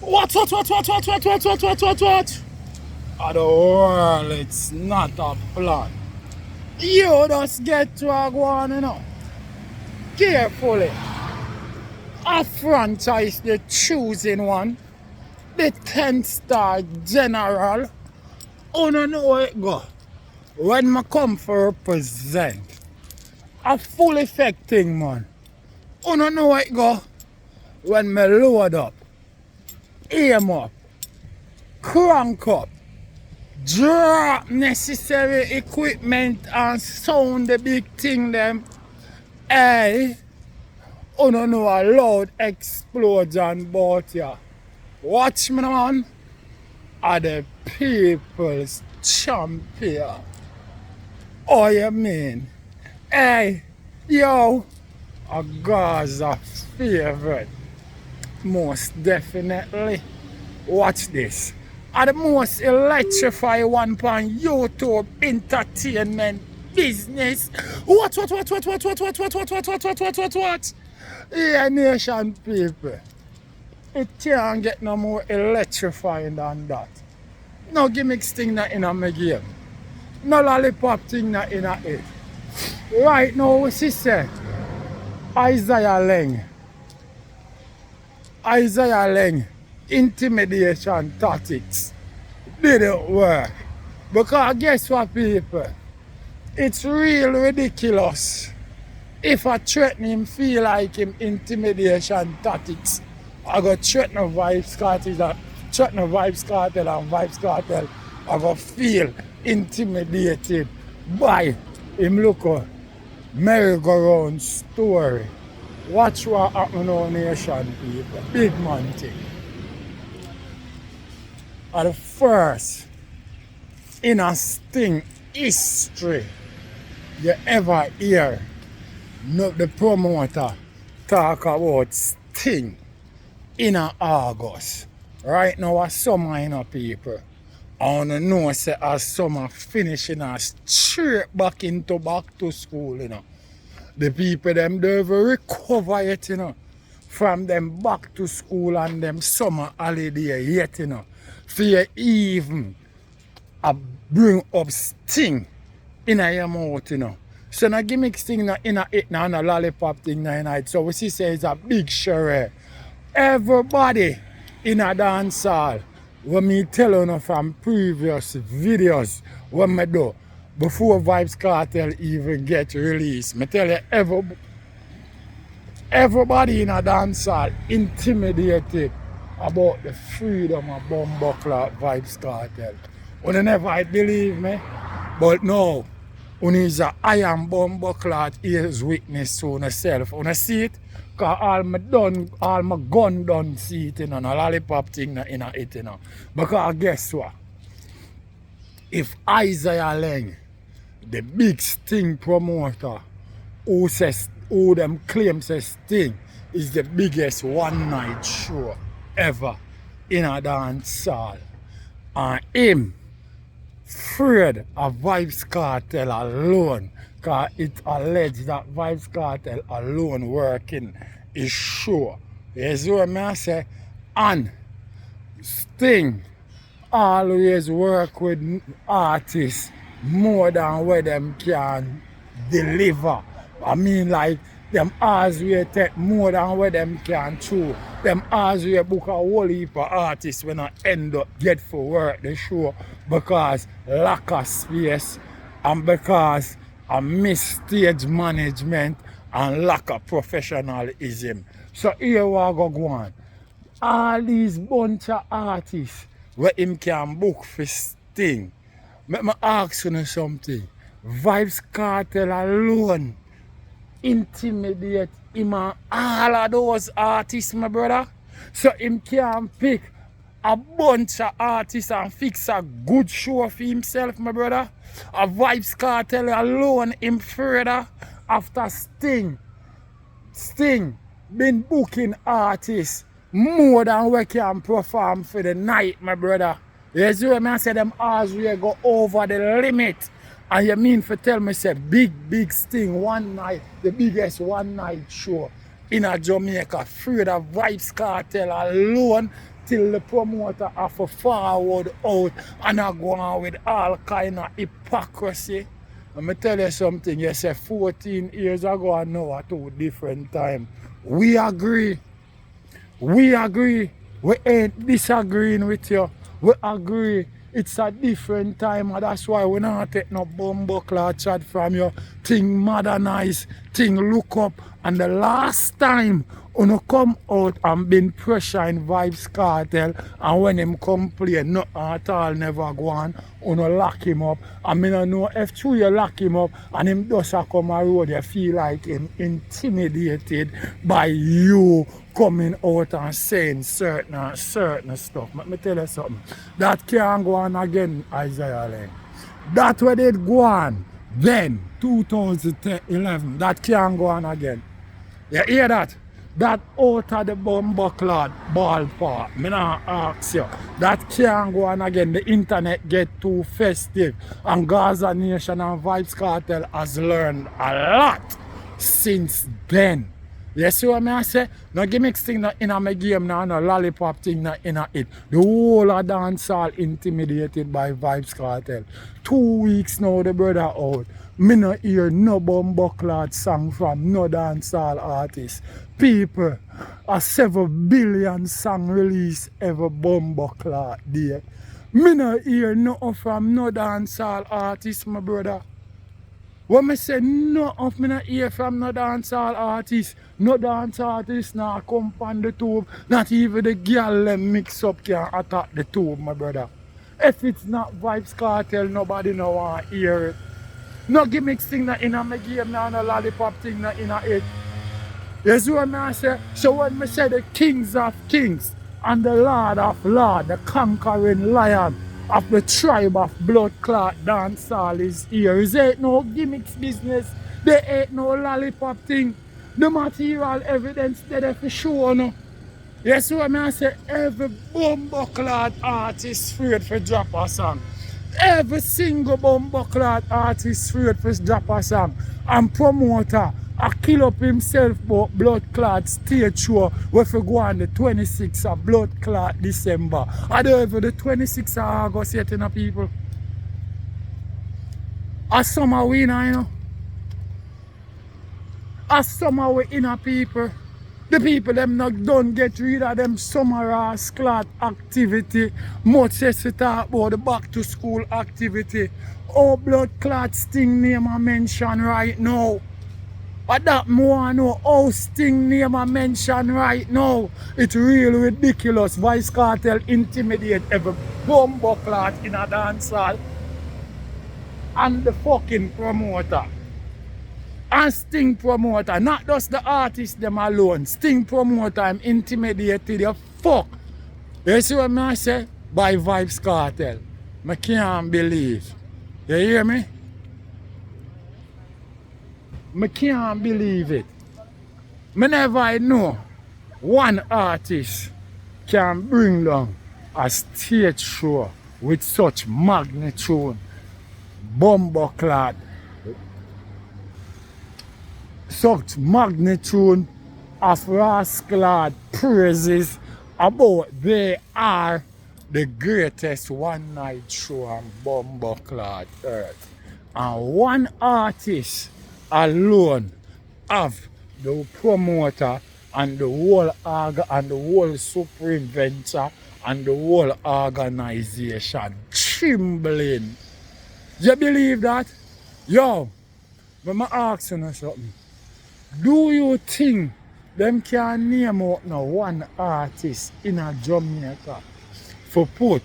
What? Of the world, it's not a plan. You just get to a go on, you know. Carefully. A franchise, the choosing one, the 10-star general. You don't know how it go. When I come for represent, a full effect thing, man. You don't know how it go. When me load up, aim up, crank up, drop necessary equipment and sound the big thing them. Hey, you don't know a loud explosion but ya. Watch me, man. Are the people's champion. Oh, you mean? Hey, yo, a Gaza favorite. Most definitely. Watch this. Are the most electrifying one on YouTube entertainment business. What? Yeah, nation people. It can't get no more electrifying than that. No gimmicks thing that in a my game. No lollipop thing that in a it. Right now, what she say? Isaiah Liang, intimidation tactics didn't work. Because guess what, people? It's real ridiculous. If I threaten him, feel like him intimidation tactics, I go threaten a Vybz Kartel and Vybz Kartel, I go feel intimidated by him look a merry-go-round story. Watch what happen on nation, people. Big man thing. At the first in a Sting history you ever hear the promoter talk about Sting in August. Right now, a summer in a people. I wanna know say as summer finishing us straight back to school, you know. The people them they've recover yet, you know, from them back to school and them summer holiday yet, you know. For you even bring up Sting in your mouth, you know. So now gimmick thing in a it now and a lollipop thing now in it. So we see say it's a big charade. Everybody in a dance hall, when me tell you from previous videos what me do before Vybz Kartel even get released. Me tell you everybody in a dance hall intimidated about the freedom of Bumbuckler Vybz Kartel. You never believe me, but no. When is a iron Bumbuckler is witness to yourself. When I see it, because all my gun done see it, you know, no lollipop thing in it, you know. Because guess what? If Isaiah Liang, the big Sting promoter, who them claims says Sting is the biggest one-night show ever in a dance hall, and him afraid of Vybz Kartel alone, because it's alleged that Vybz Kartel alone working is sure. Yes, what I say, and Sting always work with artists more than what them can deliver. I mean, like, them always take more than what them can chew. Them always book a whole heap of artists when I end up get for work the show because lack of space and because of misstage management and lack of professionalism. So here we go on. All these bunch of artists where him can book for Sting. Let me ask you something. Vybz Kartel alone intimidate him and all of those artists, my brother. So him can pick a bunch of artists and fix a good show for himself, my brother. A Vybz Kartel alone him further after Sting been booking artists more than we can perform for the night, my brother. You see what I say? Them hours we go over the limit. And you mean for tell me say big Sting one night, the biggest one night show in a Jamaica free the Vybz Kartel alone till the promoter have to forward out and I go on with all kind of hypocrisy. Let me tell you something, you say 14 years ago and now at 2 different times. We agree. We agree. We ain't disagreeing with you. We agree. It's a different time and that's why we not take no bumbuckler chat from you. Thing modernize, thing look up. And the last time you come out and been pressuring Vybz Kartel and when him complain, nothing at all never go on, you lock him up. I mean, I know if true you lock him up and him just a come a road, you feel like him intimidated by you coming out and saying certain stuff. Let me tell you something. That can't go on again, Isaiah Liang. That where it go on then, 2011, that can't go on again. You hear that? That out of the bumbuckler ballpark, me not ask you. That can't go on again. The internet get too festive. And Gaza Nation and Vybz Kartel has learned a lot since then. You see what I say? No gimmicks thing not in my game now, no lollipop thing not in it. The whole of dancehall intimidated by Vybz Kartel. 2 weeks now the brother out. Me no hear no bumbuckler song from no dancehall artist. People, a 7 billion song release every bumbuckler day. Me no hear nothing from no dancehall artist, my brother. When I say no of me not hear from no dancehall artist, no dance artist now come on the tube, not even the girl them mix up can attack the tube, my brother. If it's not Vybz Kartel, nobody no want to hear it. No gimmicks thing that in my game now, no lollipop thing that in it. You see what I say? So when I say the kings of kings and the lord of lords, the conquering lion of the tribe of blood clot dancehall is here. It ain't no gimmicks business. There ain't no lollipop thing. The material evidence there for sure. No? You see what I say? Every bumbuckler artist afraid for drop a song. Every single bumbuckler artist afraid for drop a song. And promoter I kill up himself about blood clot stage show where we go on the 26th of blood clot December. I don't even the 26th of August yet, you know, people. A summer winner, you know. A summer we inner people. The people them not done get rid of them summer ass clot activity. Much as we talk about the back to school activity. Oh, blood clot sting name I mention right now. But that more know how sting name I mention right now. It's really ridiculous. Vybz Kartel intimidate every bumbuckler in a dancehall. And the fucking promoter. And Sting promoter, not just the artist them alone. Sting promoter, I'm intimidated the fuck. You see what I say? By Vybz Kartel. I can't believe. You hear me? I can't believe it. I never know one artist can bring down a stage show with such magnitude, bumbuckler, such magnitude of rascal praises about they are the greatest one night show on bumbuckler earth. And one artist alone of the promoter and the whole supreme venture and the whole organization trembling. You believe that? Yo, let me ask you something. Do you think them can name out now one artist in a Jamaica for put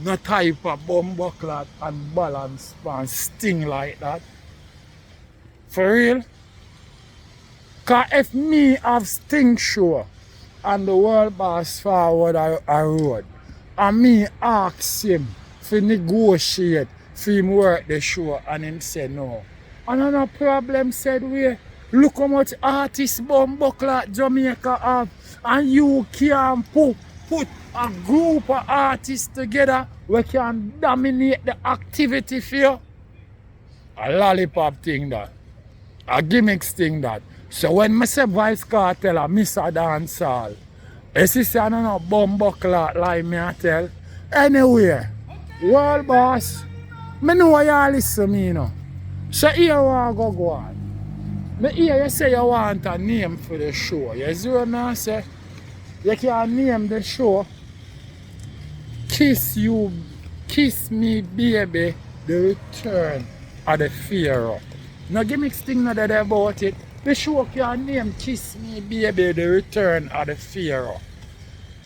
no type of bumbuckler and balance and sting like that? For real? Cause if me have Sting show and the world boss forward a road and me ask him to negotiate for him work the show and him say no. And no problem said we look how much artists bumbuckler Jamaica have and you can put a group of artists together we can dominate the activity for you. A lollipop thing that. A gimmicks thing that. So when I say Vybz Kartel I miss a dancehall, you see I don't know bumbuckler like me I tell. Anyway, world boss, me know you all listen me you know. So here I go on. Me hear you say you want a name for the show. You see what I say? You can name the show Kiss Me Baby, The Return of the Pharaoh. No gimmick thing not there about it. The show can name Kiss Me Baby, The Return of the Pharaoh.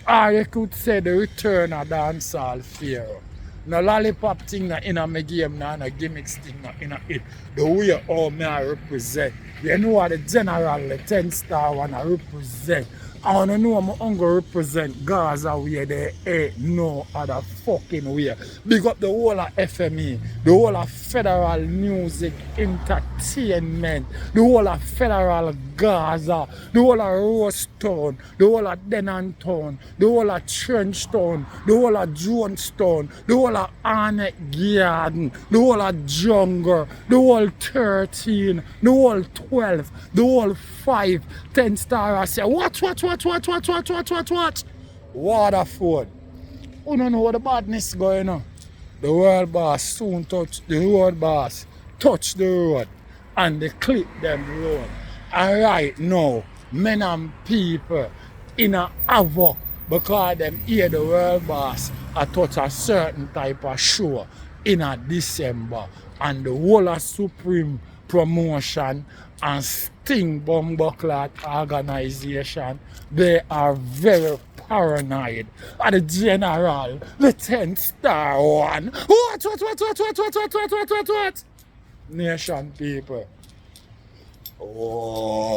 Or you could say The Return of Dancehall Pharaoh. No lollipop thing not in a my game, no gimmicks thing not in it. The way how me I represent. You know what the general, the 10-star one I represent. I want to know I'm going to represent Gaza where there ain't no other fucking way. Big up the whole of FME, the whole of Federal Music Entertainment, the whole of Federal Gaza, the whole of Rosetown, the whole of Denantown, the whole of Trenchtown, the whole of Jonestown, the whole of Arnett Garden, the whole of Jungle, the whole 13, the whole 12, the whole 5, 10-star. I say, what? Waterford. You don't know what the badness going on. The world boss soon touch the road boss. Touch the road. And they clip them road. And right now, men and people in a havoc because them hear the world boss I touch a certain type of show in a December. And the whole of Supreme Promotion and Sting Bumbuckler organization, they are very paranoid. And the general, the 10-star one. What? Nation people. Oh.